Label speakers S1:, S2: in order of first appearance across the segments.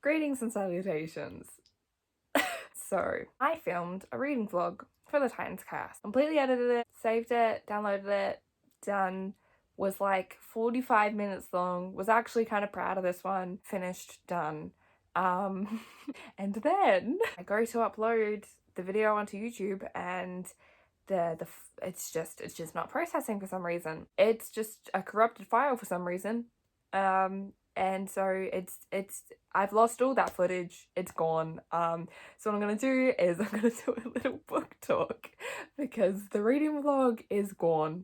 S1: Greetings and salutations. So, I filmed a reading vlog for the Titans cast. Completely edited it, saved it, downloaded it, done. Was like 45 minutes long. Was actually kind of proud of this one. Finished, done. And then I go to upload the video onto YouTube and it's just not processing for some reason. It's just a corrupted file for some reason. And so I've lost all that footage. It's gone. So what I'm gonna do is I'm gonna do a little book talk because the reading vlog is gone.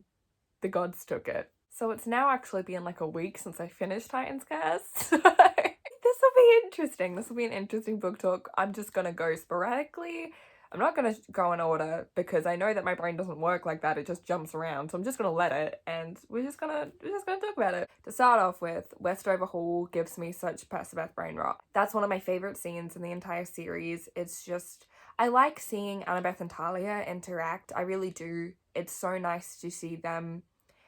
S1: The gods took it. So it's now actually been like a week since I finished Titans Cast. This will be interesting. This will be an interesting book talk. I'm just gonna go sporadically. I'm not gonna go in order because I know that my brain doesn't work like that. It just jumps around. So I'm just gonna let it, and we're just gonna talk about it. To start off with, Westover Hall gives me such Percy brain rot. That's one of my favorite scenes in the entire series. It's just, I like seeing Annabeth and Talia interact. I really do. It's so nice to see them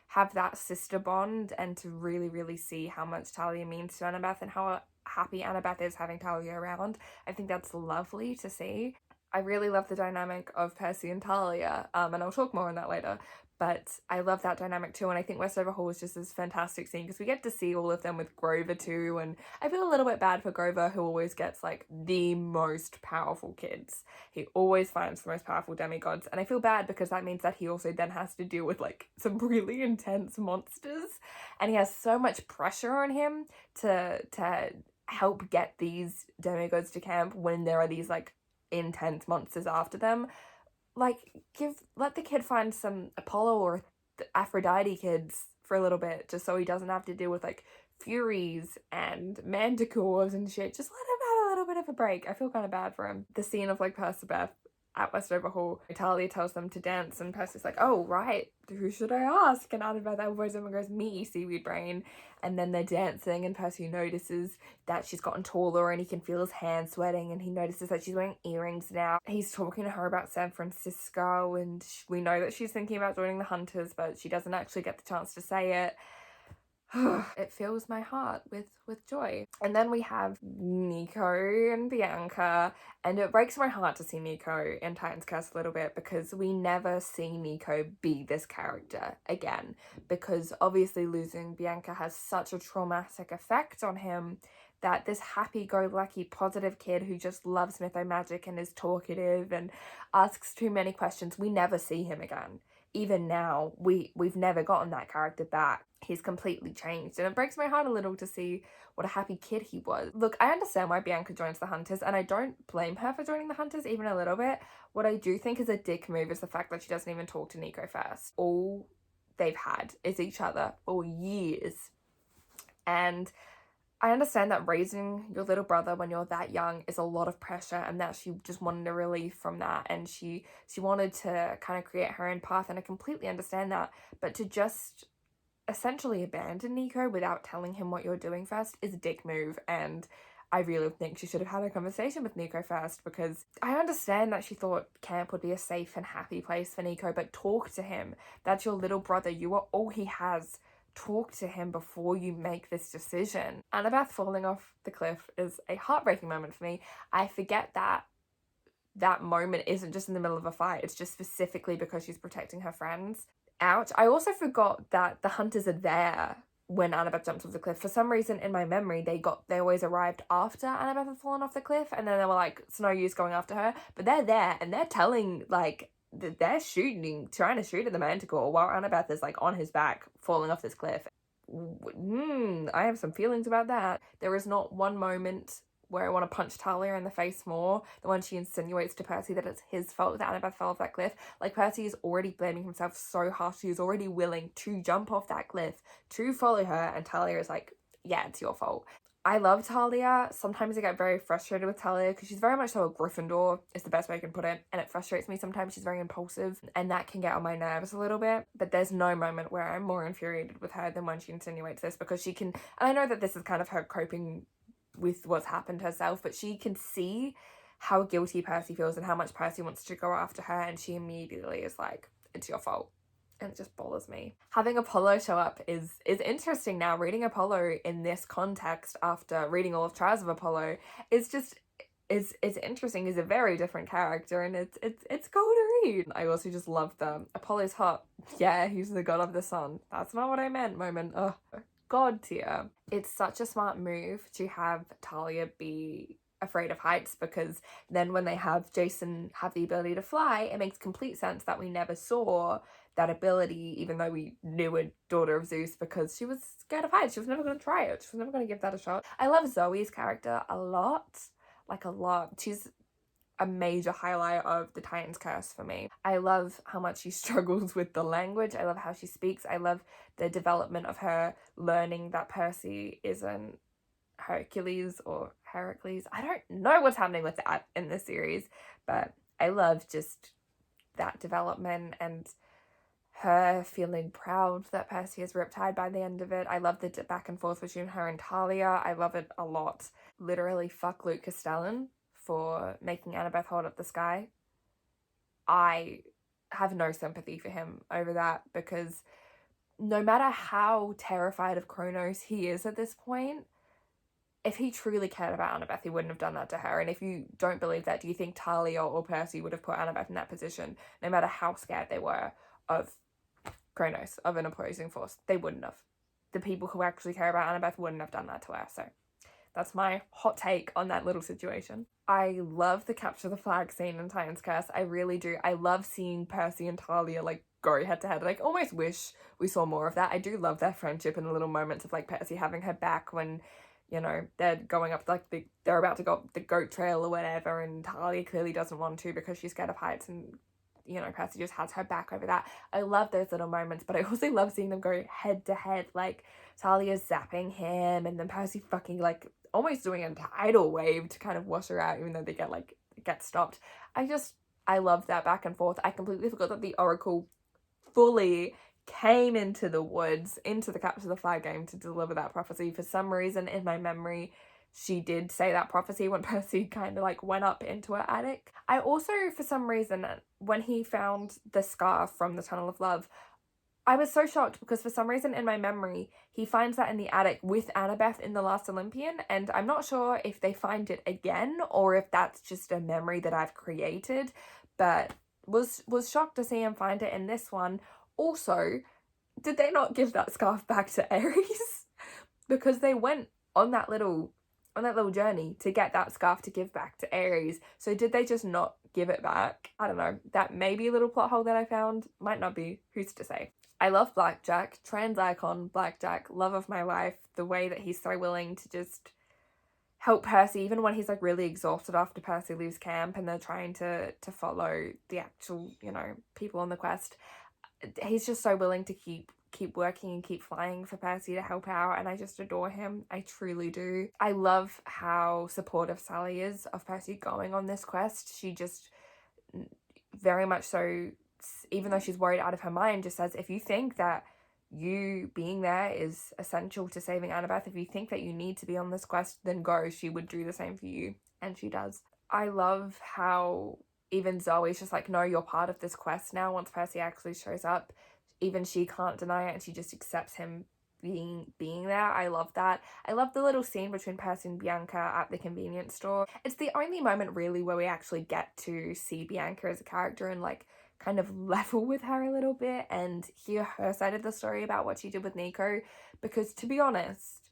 S1: have that sister bond and to really see how much Talia means to Annabeth and how happy Annabeth is having Talia around. I think that's lovely to see. I really love the dynamic of Percy and Talia, and I'll talk more on that later, but I love that dynamic too, and I think Westover Hall is just this fantastic scene because we get to see all of them with Grover too, and I feel a little bit bad for Grover, who always gets like the most powerful kids. He always finds the most powerful demigods, and I feel bad because that means that he also then has to deal with like some really intense monsters, and he has so much pressure on him to help get these demigods to camp when there are these like intense monsters after them. Like, let the kid find some Apollo or Aphrodite kids for a little bit, just so he doesn't have to deal with like Furies and Manticores and shit. Just let him have a little bit of a break. I feel kind of bad for him. The scene of like Percy at Westover Hall, Talia tells them to dance, and Percy's like, oh right, who should I ask? And Annabeth elbows him and goes, me, seaweed brain. And then they're dancing, and Percy notices that she's gotten taller, and he can feel his hands sweating, and he notices that she's wearing earrings now. He's talking to her about San Francisco, and we know that she's thinking about joining the Hunters, but she doesn't actually get the chance to say it. It fills my heart with joy. And then we have Nico and Bianca, and it breaks my heart to see Nico in Titans Cast a little bit because we never see Nico be this character again, because obviously losing Bianca has such a traumatic effect on him that this happy-go-lucky positive kid who just loves mythomagic and is talkative and asks too many questions, we never see him again. Even now, we've never gotten that character back. He's completely changed, and it breaks my heart a little to see what a happy kid he was. Look, I understand why Bianca joins the Hunters, and I don't blame her for joining the Hunters even a little bit. What I do think is a dick move is the fact that she doesn't even talk to Nico first. All they've had is each other for years. And I understand that raising your little brother when you're that young is a lot of pressure, and that she just wanted a relief from that, and she wanted to kind of create her own path, and I completely understand that. But to just essentially abandon Nico without telling him what you're doing first is a dick move, and I really think she should have had a conversation with Nico first, because I understand that she thought camp would be a safe and happy place for Nico, but talk to him. That's your little brother. You are all he has. Talk to him before you make this decision. Annabeth falling off the cliff is a heartbreaking moment for me. I forget that that moment isn't just in the middle of a fight. It's just specifically because she's protecting her friends. Ouch. I also forgot that the Hunters are there when Annabeth jumps off the cliff. For some reason in my memory, they always arrived after Annabeth had fallen off the cliff, and then they were like, it's no use going after her. But they're there, and they're telling, like, they're trying to shoot at the Manticore while Annabeth is like on his back falling off this cliff. I have some feelings about that. There is not one moment where I want to punch Talia in the face more than when she insinuates to Percy that it's his fault that Annabeth fell off that cliff. Like, Percy is already blaming himself so harshly. He's already willing to jump off that cliff to follow her, and Talia is like, yeah, it's your fault. I love Talia. Sometimes I get very frustrated with Talia because she's very much so a Gryffindor, is the best way I can put it, and it frustrates me sometimes. She's very impulsive, and that can get on my nerves a little bit, but there's no moment where I'm more infuriated with her than when she insinuates this, because she can, and I know that this is kind of her coping with what's happened herself, but she can see how guilty Percy feels and how much Percy wants to go after her, and she immediately is like, it's your fault. and it just bothers me. Having Apollo show up is interesting now. Reading Apollo in this context after reading all of Trials of Apollo is just it's interesting. He's a very different character, and it's cool to read. I also just love the Apollo's hot. Yeah, he's the god of the sun. That's not what I meant moment. Ugh. God tier. It's such a smart move to have Talia be afraid of heights, because then when they have Jason have the ability to fly, it makes complete sense that we never saw that ability, even though we knew a daughter of Zeus, because she was scared of heights. She was never going to try it. She was never going to give that a shot. I love Zoe's character a lot. Like a lot. She's a major highlight of the Titan's Curse for me. I love how much she struggles with the language. I love how she speaks. I love the development of her learning that Percy isn't Hercules or Heracles. I don't know what's happening with that in this series, but I love just that development and her feeling proud that Percy is riptide by the end of it. I love the back and forth between her and Talia. I love it a lot. Literally fuck Luke Castellan for making Annabeth hold up the sky. I have no sympathy for him over that, because no matter how terrified of Kronos he is at this point, if he truly cared about Annabeth, he wouldn't have done that to her. And if you don't believe that, do you think Talia or Percy would have put Annabeth in that position, no matter how scared they were of Kronos, of an opposing force? They wouldn't have. The people who actually care about Annabeth wouldn't have done that to her. So that's my hot take on that little situation. I love the capture the flag scene in Titan's Curse. I really do. I love seeing Percy and Talia like go head to head. Like, almost wish we saw more of that. I do love their friendship and the little moments of like Percy having her back when, you know, they're going up like they're about to go up the goat trail or whatever, and Talia clearly doesn't want to because she's scared of heights, and you know, Percy just has her back over that. I love those little moments, but I also love seeing them go head to head. Like, Talia's zapping him, and then Percy fucking, like, almost doing a tidal wave to kind of wash her out, even though they get stopped. I love that back and forth. I completely forgot that the Oracle fully came into the woods, into the Capture the Flag game to deliver that prophecy. For some reason, in my memory, she did say that prophecy when Percy kind of like went up into her attic. I also, for some reason, when he found the scarf from the Tunnel of Love, I was so shocked, because for some reason in my memory, he finds that in the attic with Annabeth in The Last Olympian, and I'm not sure if they find it again or if that's just a memory that I've created, but was shocked to see him find it in this one. Also, did they not give that scarf back to Ares? Because they went on that little journey to get that scarf to give back to Ares. So did they just not give it back? I don't know. That may be a little plot hole that I found. Might not be. Who's to say? I love Blackjack. Trans icon Blackjack. Love of my life. The way that he's so willing to just help Percy, even when he's like really exhausted after Percy leaves camp and they're trying to follow the actual, you know, people on the quest. He's just so willing to keep working and keep flying for Percy to help out, and I just adore him. I truly do. I love how supportive Sally is of Percy going on this quest. She just very much so, even though she's worried out of her mind, just says, if you think that you being there is essential to saving Annabeth, if you think that you need to be on this quest, then go. She would do the same for you, and she does. I love how even Zoe's just like, no, you're part of this quest now. Once Percy actually shows up, even she can't deny it, and she just accepts him being there. I love that. I love the little scene between Percy and Bianca at the convenience store. It's the only moment really where we actually get to see Bianca as a character and like kind of level with her a little bit and hear her side of the story about what she did with Nico, because to be honest,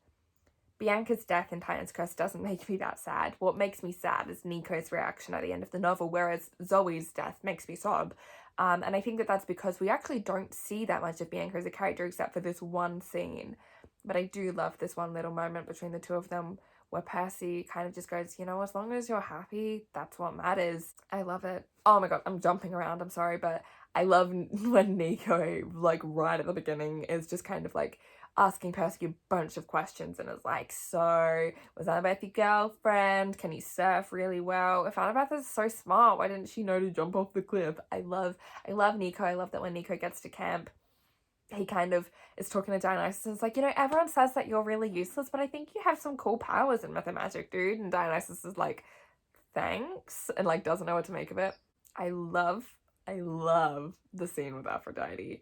S1: Bianca's death in Titan's Curse doesn't make me that sad. What makes me sad is Nico's reaction at the end of the novel, whereas Zoe's death makes me sob. And I think that that's because we actually don't see that much of Bianca as a character except for this one scene. But I do love this one little moment between the two of them where Percy kind of just goes, you know, as long as you're happy, that's what matters. I love it. Oh my god, I'm jumping around, I'm sorry, but I love when Nico, like, right at the beginning is just kind of like asking Percy a bunch of questions and is like, so, was Annabeth your girlfriend? Can you surf really well? If Annabeth is so smart, why didn't she know to jump off the cliff? I love Nico. I love that when Nico gets to camp, he kind of is talking to Dionysus and is like, you know, everyone says that you're really useless, but I think you have some cool powers in myth and magic, dude. And Dionysus is like, thanks, and like doesn't know what to make of it. I love the scene with Aphrodite.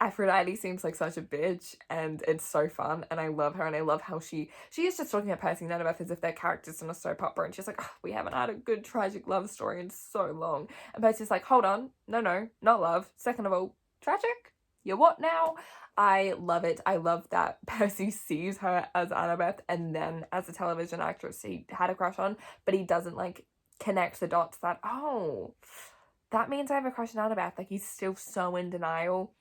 S1: Aphrodite seems like such a bitch, and it's so fun, and I love her, and I love how she is just talking about Percy and Annabeth as if they're characters in a soap opera, and she's like, oh, we haven't had a good tragic love story in so long. And Percy's like, hold on, no, not love. Second of all, tragic? You're what now? I love it. I love that Percy sees her as Annabeth, and then as a television actress he had a crush on, but he doesn't like connect the dots that, oh, that means I have a crush on Annabeth. Like, he's still so in denial.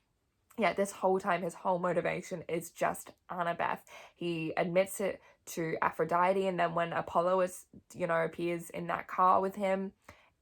S1: Yeah, this whole time his whole motivation is just Annabeth. He admits it to Aphrodite, and then when Apollo is, appears in that car with him,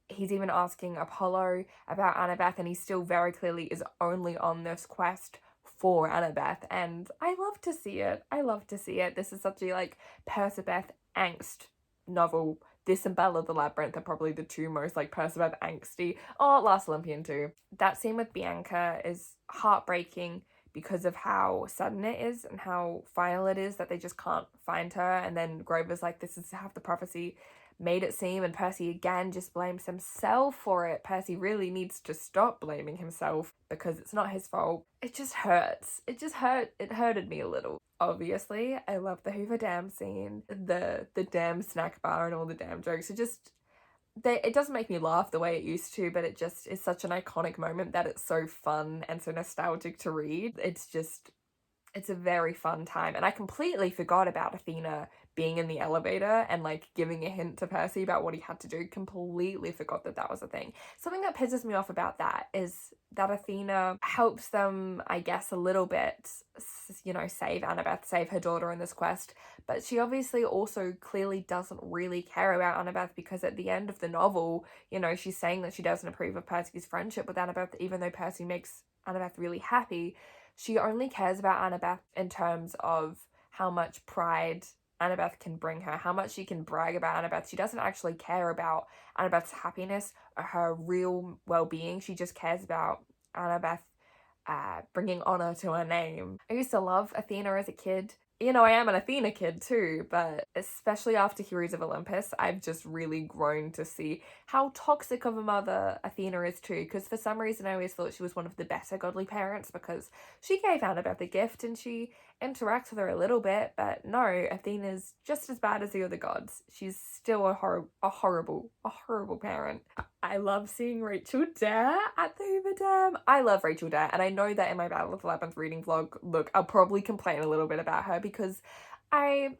S1: he's even asking Apollo about Annabeth, and he still very clearly is only on this quest for Annabeth, and I love to see it. I love to see it. This is such a like Percibeth angst novel. This and Bella the Labyrinth are probably the two most like Percibeth angsty. Oh, Last Olympian too. That scene with Bianca is heartbreaking because of how sudden it is and how final it is that they just can't find her. And then Grover's like, this is how the prophecy made it seem, and Percy again just blames himself for it. Percy really needs to stop blaming himself because it's not his fault. It just hurts. It hurted me a little. Obviously, I love the Hoover Dam scene, the damn snack bar and all the damn jokes. It doesn't make me laugh the way it used to, but it just is such an iconic moment that it's so fun and so nostalgic to read. It's a very fun time, and I completely forgot about Athena being in the elevator and like giving a hint to Percy about what he had to do. Completely forgot that was a thing. Something that pisses me off about that is that Athena helps them, I guess, a little bit, save Annabeth, save her daughter in this quest, but she obviously also clearly doesn't really care about Annabeth, because at the end of the novel, she's saying that she doesn't approve of Percy's friendship with Annabeth, even though Percy makes Annabeth really happy. She only cares about Annabeth in terms of how much pride Annabeth can bring her, how much she can brag about Annabeth. She doesn't actually care about Annabeth's happiness or her real well-being. She just cares about Annabeth bringing honor to her name. I used to love Athena as a kid. I am an Athena kid too, but especially after Heroes of Olympus, I've just really grown to see how toxic of a mother Athena is too, because for some reason I always thought she was one of the better godly parents because she gave Annabeth a gift and she interacts with her a little bit, but no, Athena's just as bad as the other gods. She's still a horrible parent. I love seeing Rachel Dare at the Hoover Dam. I love Rachel Dare, and I know that in my Battle of the Labyrinth reading vlog, look, I'll probably complain a little bit about her because I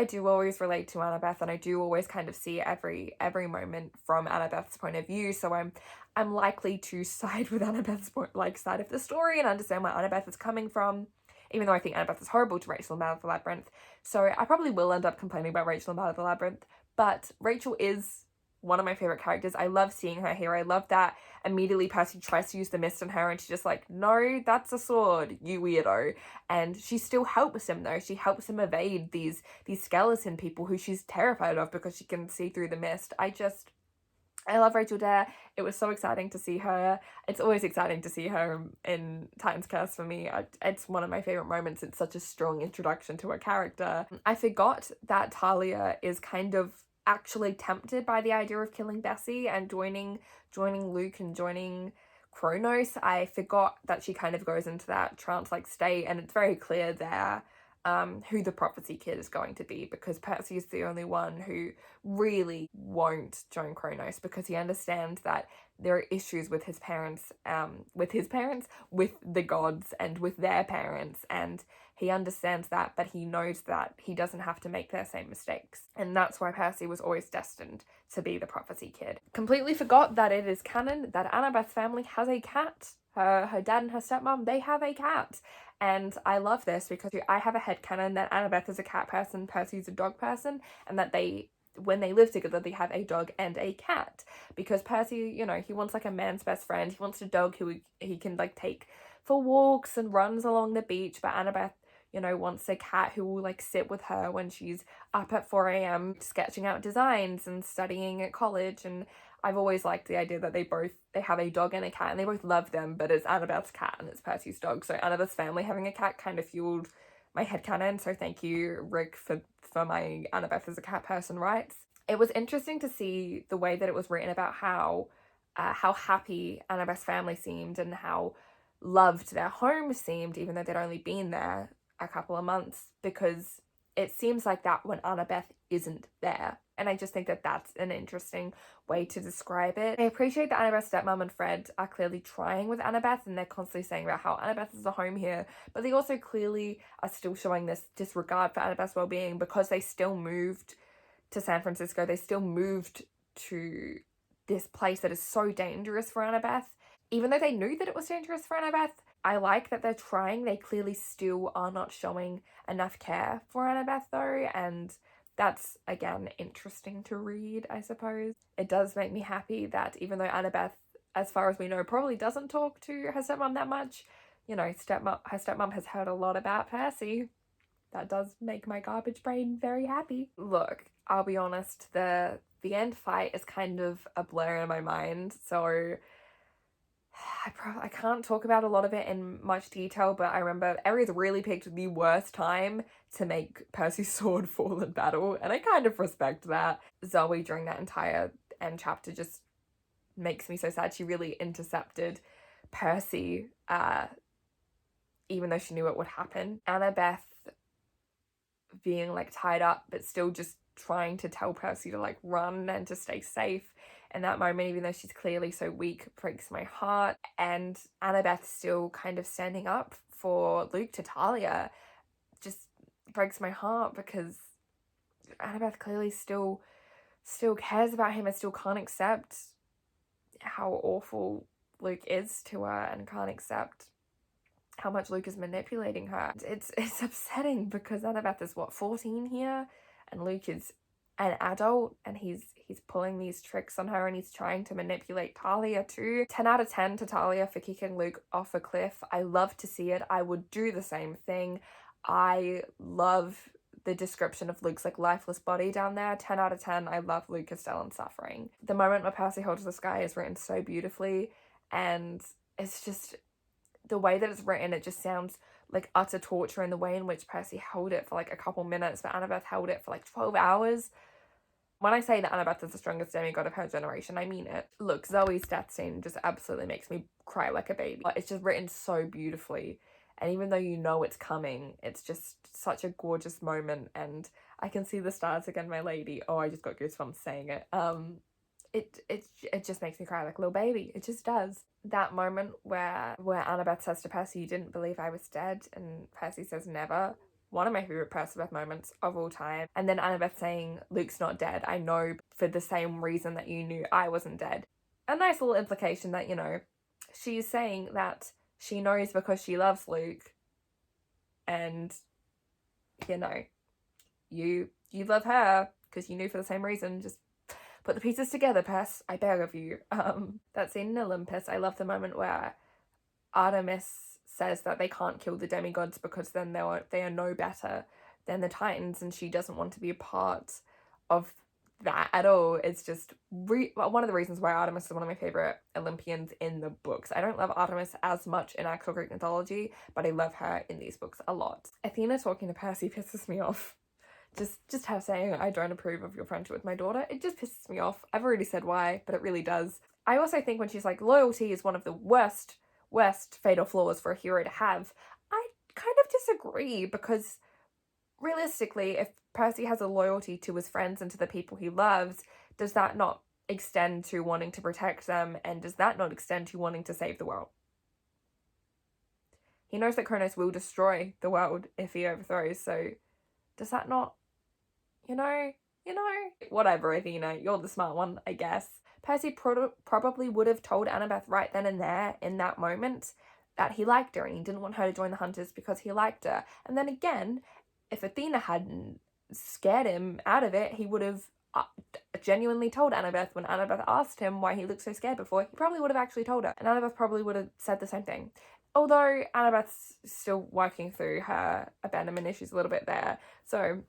S1: do always relate to Annabeth, and I do always kind of see every moment from Annabeth's point of view, so I'm likely to side with Annabeth's side of the story and understand where Annabeth is coming from, even though I think Annabeth is horrible to Rachel in Battle of the Labyrinth. So I probably will end up complaining about Rachel in Battle of the Labyrinth, but Rachel is one of my favorite characters. I love seeing her here. I love that immediately Percy tries to use the mist on her and she's just like, no, that's a sword, you weirdo. And she still helps him though. She helps him evade these skeleton people who she's terrified of because she can see through the mist. I love Rachel Dare. It was so exciting to see her. It's always exciting to see her in Titan's Curse for me. It's one of my favorite moments. It's such a strong introduction to a character. I forgot that Talia is kind of actually tempted by the idea of killing Bessie and joining Luke and joining Kronos. I forgot that she kind of goes into that trance-like state, and it's very clear there who the prophecy kid is going to be, because Percy is the only one who really won't join Kronos because he understands that there are issues with his parents, with the gods and with their parents, and he understands that, but he knows that he doesn't have to make their same mistakes. And that's why Percy was always destined to be the prophecy kid. Completely forgot that it is canon that Annabeth's family has a cat. Her dad and her stepmom, they have a cat. And I love this because I have a headcanon that Annabeth is a cat person, Percy's a dog person, and that when they live together, they have a dog and a cat. Because Percy, he wants like a man's best friend. He wants a dog who he can like take for walks and runs along the beach. But Annabeth, wants a cat who will like sit with her when she's up at 4 a.m. sketching out designs and studying at college. And I've always liked the idea that they have a dog and a cat, and they both love them, but it's Annabeth's cat and it's Percy's dog. So Annabeth's family having a cat kind of fueled my headcanon. So thank you, Rick, for my Annabeth as a cat person rights. It was interesting to see the way that it was written about how happy Annabeth's family seemed and how loved their home seemed, even though they'd only been there a couple of months, because it seems like that when Annabeth isn't there. And I just think that that's an interesting way to describe it. I appreciate that Annabeth's stepmom and Fred are clearly trying with Annabeth, and they're constantly saying about how Annabeth is a home here, but they also clearly are still showing this disregard for Annabeth's well-being because they still moved to San Francisco. They still moved to this place that is so dangerous for Annabeth. Even though they knew that it was dangerous for Annabeth, I like that they're trying. They clearly still are not showing enough care for Annabeth though, and that's, again, interesting to read, I suppose. It does make me happy that even though Annabeth, as far as we know, probably doesn't talk to her stepmom that much, you know, her stepmom has heard a lot about Percy. That does make my garbage brain very happy. Look, I'll be honest, the end fight is kind of a blur in my mind, so I can't talk about a lot of it in much detail, but I remember Aries really picked the worst time to make Percy's sword fall in battle, and I kind of respect that. Zoe, during that entire end chapter, just makes me so sad. She really intercepted Percy, even though she knew it would happen. Annabeth being like tied up, but still just trying to tell Percy to like run and to stay safe. In that moment, even though she's clearly so weak, breaks my heart. And Annabeth still kind of standing up for Luke to Talia just breaks my heart, because Annabeth clearly still cares about him and still can't accept how awful Luke is to her, and can't accept how much Luke is manipulating her. It's upsetting because Annabeth is, what, 14 here? And Luke is an adult, and he's pulling these tricks on her, and he's trying to manipulate Talia too. 10 out of 10 to Talia for kicking Luke off a cliff. I love to see it. I would do the same thing. I love the description of Luke's like lifeless body down there. 10 out of 10. I love Luke is still in suffering. The moment where Percy holds the sky is written so beautifully, and it's just the way that it's written, it just sounds like utter torture, in the way in which Percy held it for like a couple minutes, but Annabeth held it for like 12 hours. When I say that Annabeth is the strongest demigod of her generation, I mean it. Look, Zoe's death scene just absolutely makes me cry like a baby. It's just written so beautifully, and even though you know it's coming, it's just such a gorgeous moment, and I can see the stars again, my lady. Oh, I just got goosebumps saying it. It just makes me cry like a little baby. It just does. That moment where Annabeth says to Percy, "You didn't believe I was dead," and Percy says, "Never." One of my favourite Perciveth moments of all time. And then Annabeth saying, "Luke's not dead. I know for the same reason that you knew I wasn't dead." A nice little implication that, you know, she's saying that she knows because she loves Luke, and, you know, you love her because you knew for the same reason. Just put the pieces together, Percy, I beg of you. That scene in Olympus, I love the moment where Artemis says that they can't kill the demigods because then they are no better than the Titans, and she doesn't want to be a part of that at all. It's just one of the reasons why Artemis is one of my favorite Olympians in the books. I don't love Artemis as much in actual Greek mythology, but I love her in these books a lot. Athena talking to Percy pisses me off. Just her saying, "I don't approve of your friendship with my daughter," it just pisses me off. I've already said why, but it really does. I also think when she's like, loyalty is one of the worst fatal flaws for a hero to have, I kind of disagree, because realistically, if Percy has a loyalty to his friends and to the people he loves, does that not extend to wanting to protect them, and does that not extend to wanting to save the world? He knows that Kronos will destroy the world if he overthrows, so does that not, you know, whatever, Athena, you're the smart one, I guess. Percy probably would have told Annabeth right then and there, in that moment, that he liked her and he didn't want her to join the Hunters because he liked her. And then again, if Athena hadn't scared him out of it, he would have genuinely told Annabeth. When Annabeth asked him why he looked so scared before, he probably would have actually told her. And Annabeth probably would have said the same thing. Although Annabeth's still working through her abandonment issues a little bit there, so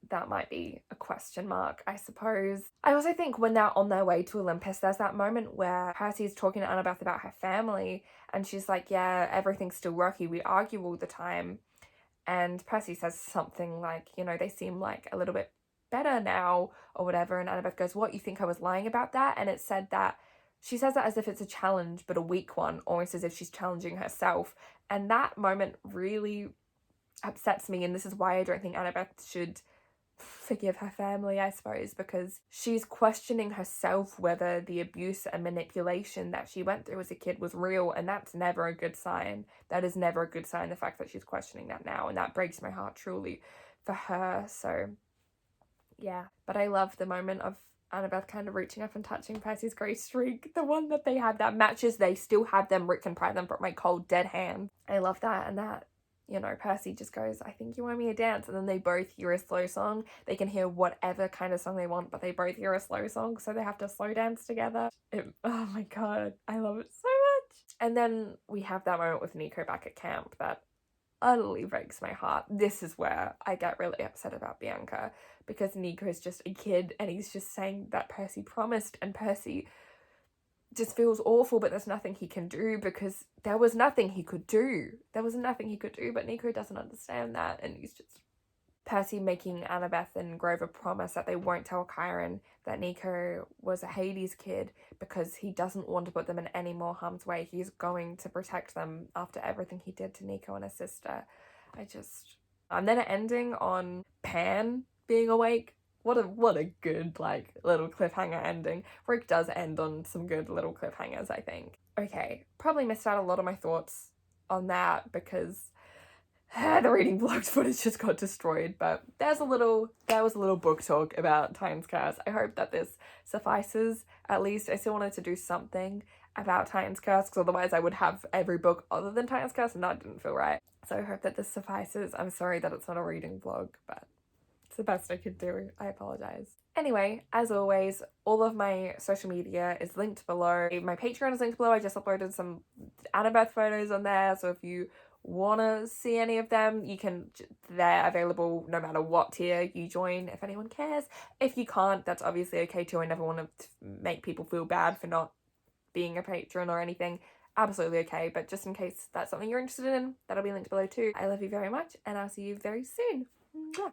S1: that might be a question mark, I suppose. I also think when they're on their way to Olympus, there's that moment where Percy's talking to Annabeth about her family, and she's like, "Yeah, everything's still rocky, we argue all the time." And Percy says something like, you know, "They seem like a little bit better now," or whatever, and Annabeth goes, "What, you think I was lying about that?" And it said that She says that as if it's a challenge, but a weak one, almost as if she's challenging herself. And that moment really upsets me, and this is why I don't think Annabeth should forgive her family, I suppose, because she's questioning herself whether the abuse and manipulation that she went through as a kid was real, and that's never a good sign. That is never a good sign, the fact that she's questioning that now, and that breaks my heart truly for her. So yeah, but I love the moment of Annabeth kind of reaching up and touching Percy's grey streak, the one that they have that matches. They still have them. Rick can pry them from my cold dead hand. I love that. And that, you know, Percy just goes, I think you want me to dance. And then they both hear a slow song. They can hear whatever kind of song they want, but they both hear a slow song, so they have to slow dance together. Oh my god, I love it so much. And then we have that moment with Nico back at camp that utterly breaks my heart. This is where I get really upset about Bianca, because Nico's just a kid and he's just saying that Percy promised, and Percy just feels awful, but there's nothing he can do because there was nothing he could do. There was nothing he could do, but Nico doesn't understand that, and he's just... Percy making Annabeth and Grover promise that they won't tell Chiron that Nico was a Hades kid because he doesn't want to put them in any more harm's way. He's going to protect them after everything he did to Nico and his sister. And then ending on Pan being awake. What a good, like, little cliffhanger ending. Rick does end on some good little cliffhangers, I think. Okay, probably missed out a lot of my thoughts on that because the reading vlogs footage just got destroyed, but there was a little book talk about Titan's Curse. I hope that this suffices. At least I still wanted to do something about Titan's Curse, because otherwise I would have every book other than Titan's Curse, and that didn't feel right. So I hope that this suffices. I'm sorry that it's not a reading vlog, but it's the best I could do. I apologize. Anyway, as always, all of my social media is linked below. My Patreon is linked below. I just uploaded some Annabeth photos on there, so if you want to see any of them, they're available no matter what tier you join, if anyone cares. If you can't, that's obviously okay too. I never want to make people feel bad for not being a patron or anything. Absolutely okay, but just in case that's something you're interested in, that'll be linked below too. I love you very much, and I'll see you very soon. Mwah.